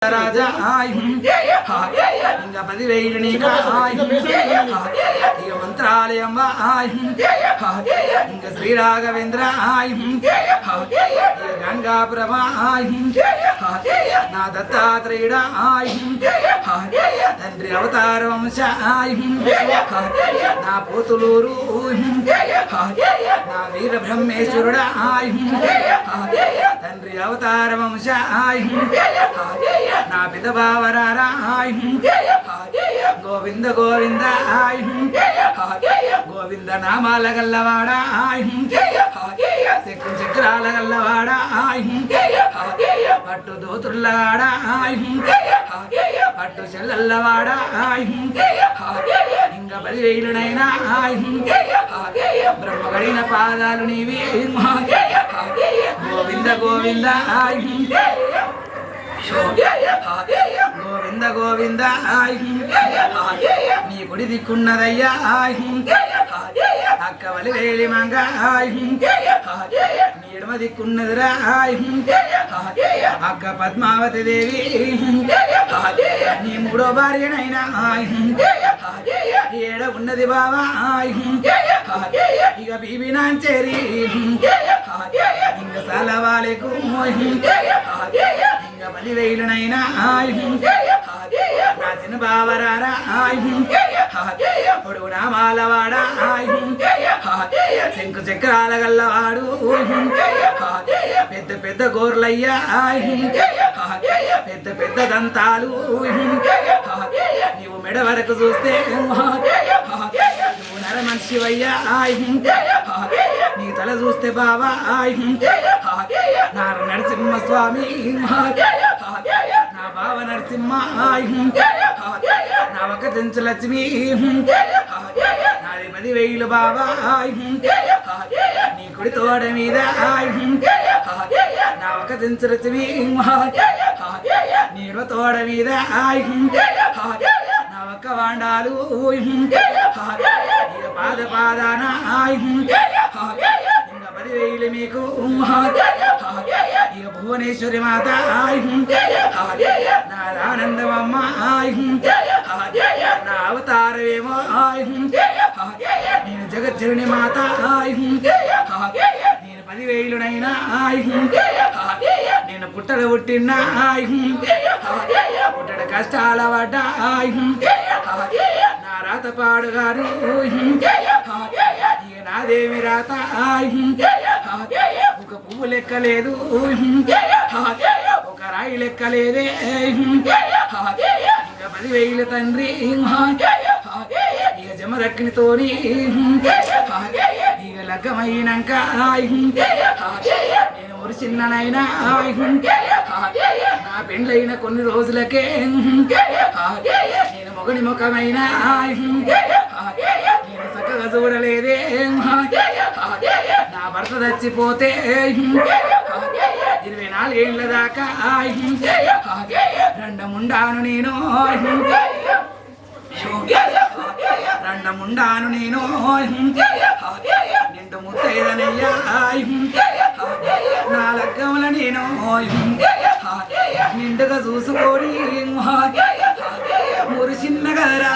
రాజా ఇంకా 10,000 నీకు ఇక మంత్రాలయం ఇంకా శ్రీరాఘవేంద్ర గంగాపురమ నా దత్తాత్రేయుడ తండ్రి అవతార వంశ నా పోతులూరు నా వీర బ్రహ్మేశ్వరుడా తండ్రి అవతార వంశ నా పిదబావరారా గోవింద గోవింద గోవింద నామాల గల్లవాడా చెక్కు చక్రాల గల్లవాడా పట్టు దోతుల్లవాడా పట్టు చెల్లల్లవాడా ఇంకా 10,000 బ్రహ్మగడిన పాదాలు నీవి గోవింద గోవింద గోవింద గోవింద నీ గుడి దిక్కున్నదయ్యా అక్క వలి వేలి మంగ నీ ఎడమ దిక్కున్నదిరా అక్క పద్మావతి దేవి నీ మూడో భార్యనైనా ఏడ ఉన్నది బావా ఇక బీబీ నాంచేరి ఇంకా సలవాలేకు ఇంకా 10,000 నా చిన్న బావరారా పొడుగు నామాలవాడా శంకు చక్రాల గల్లవాడు పెద్ద పెద్ద గోర్లయ్యా పెద్ద పెద్ద దంతాలు నీవు మెడ వరకు చూస్తే నువ్వు నర మనిషివయ్యా నీ తల చూస్తే బావా నార నరసింహస్వామి నా బావ నరసింహ నా ఒక చెంచు లక్ష్మి నాది 10,000 బావా నీ కుడి తోడ మీద నా ఒక చెంచు లక్ష్మి నీడో తోడ మీద నా ఒక్క వాండాలు పాద పాదాన 10,000 మీకు ఇక భువనేశ్వరి మాత నా ఆనందమమ్మ నా అవతారమేమో నేను జగజ్జనని మాత నేను 10,000 నేను పుట్టడ పుట్టిన పుట్టడ కష్టాల పడ్డా నా రాత పాడుగారు ఇక నాదేమి రాత ఒక పువ్వు లెక్కలేదు ఒక రాయి లెక్కలేదే ఇంకా 10,000 తండ్రి ఇక జమదక్కినితోని ఇక లగ్గమైనాక నేను మురిసిన్ననైనా నా పెండ్లైన కొన్ని రోజులకే నేను మొగని ముఖమైనా నేను చక్కగా చూడలేదే నా భర్త చచ్చిపోతే 24 ఏళ్ళ దాకా రండముండాను నేను రండముండాను నేను నిండు ముత్తైదనయ్యా నా లగ్గముల నేను నిండుగా చూసుకొని మురిసిన్న కదరా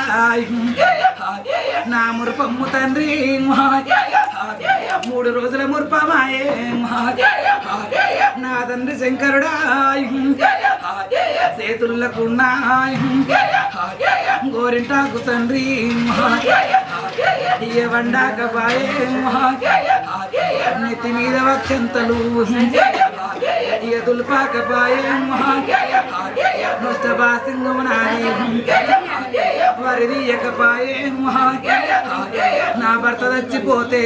నా మురుపమ్ము తండ్రి 3 రోజుల మురుపమాయే నా తండ్రి శంకరుడా చేతుల్లకున్నా గోరింటాకు తండ్రి ఇయ వండాకపాయే నెత్తి మీద వక్షంతలు ఇక తుల్పాకపాయే నష్టబాసింగమునాని వరిదీయకపాయే నా భర్త చచ్చిపోతే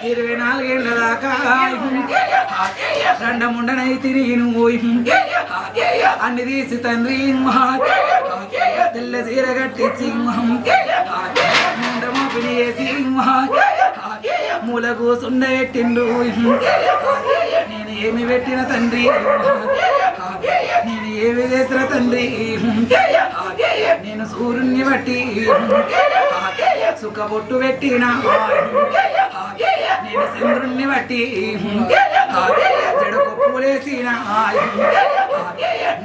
24 ఏళ్ళ దాకా రండముండనై తిరిగిను అన్ని తీసి తండ్రి తెల్ల చీర కట్టించి ముండమోపిని వేసి మూల కూసుండ పెట్టిండు నేను ఏమి పెట్టిన తండ్రి నేను ఏమి చేసిన తండ్రి నేను సూర్యుని బట్టి సుఖబొట్టు పెట్టిన నేను చంద్రుణ్ణి బట్టి జడకొప్పులేసిన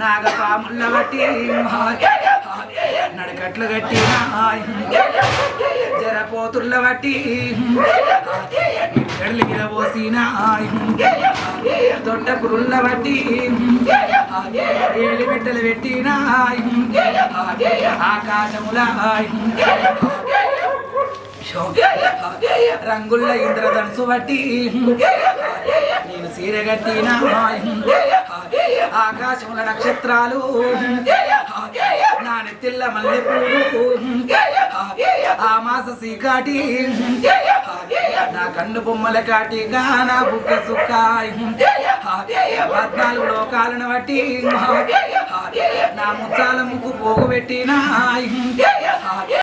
నాగపాముల బట్టి నడకట్లు కట్టిన జరపోతుల్ల బట్టి ఎడలిగిర పోసిన దొడ్డ పురుళ్ళ బట్టి ఏలి బిడ్డలు పెట్టిన ఆకాశముల రంగుల్ల ఇంద్రధనుసు బట్టి నేను సీరగట్టిన ఆకాశముల నక్షత్రాలు నా నెత్తిల్ల మల్లెపూలు ఆ మాస సీకాటి నా కన్ను బొమ్మల కాటిగా నా బుగ్గ సుక్కాయి 14 లోకాలను బట్టి నా ముచ్చాల ముక్కు పోగు పెట్టిన